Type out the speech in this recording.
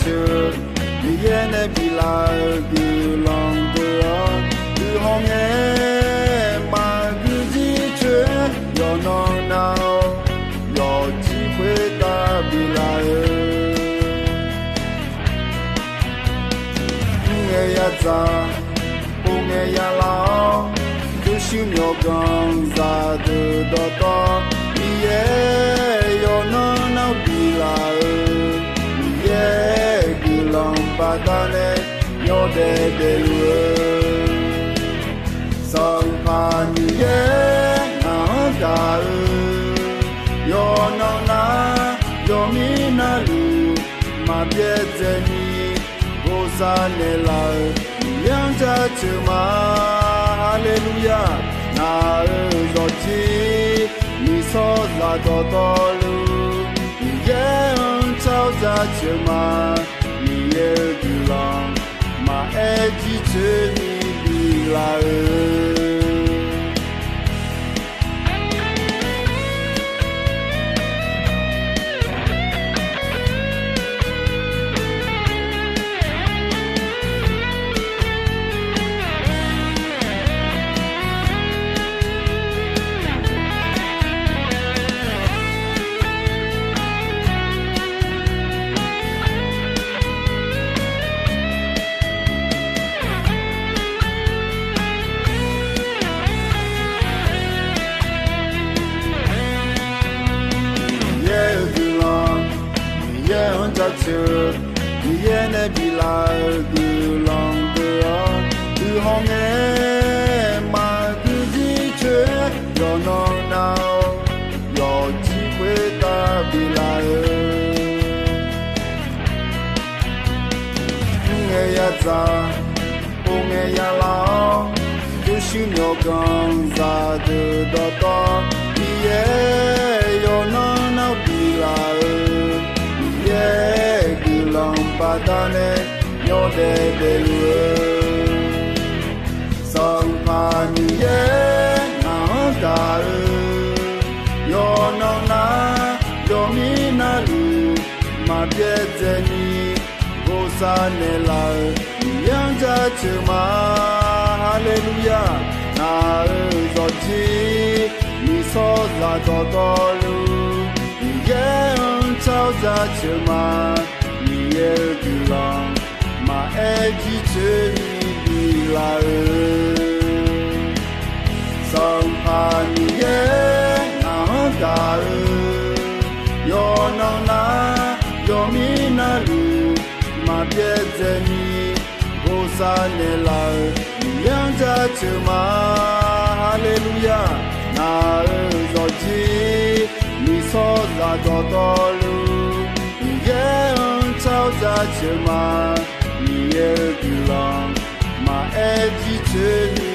chữ vì yên vì là cứ lòng cứ cứ hong nghe mà cứ di chuyển do non nào do chỉ quê ta vì là nghe ya za nghe ya lao cứ siêu nhỏ con ra từ đó to yeah yo non nào vì là yeah cứ lòng ba ta này yo de song pa ni yeah na ga yo non na yo mi na lu ma bie ze ni go sa ne la yang cha chu ma hallelujah na zo chi mi so la do lu yeah chao za chu ma ni ye du long ma e ji chu ni bi la cha chữ yên vì là cứ lòng cứ hong nghe mà cứ di chuyển do non nào do chỉ quê ta vì là nghe ya za nghe ya lao cứ siêu nhỏ con ra từ đó to yeah do non nào vì là cứ lòng ba ta này yo de song pa ni na ga yo non na yo mi na lu ma bie ze ni go sa ne la yang cha chu ma hallelujah na zo ji mi so la do lu yeah chao za chu ma ni ye du long ma e ji chu ni bi la song pa ni ye na ga yo non na yo mi na lu ma bie ze ni go sa ne la yang cha chu ma hallelujah na zo ji mi so la do lu yeah chao za chu ma ni ye du long ma e ji chu ni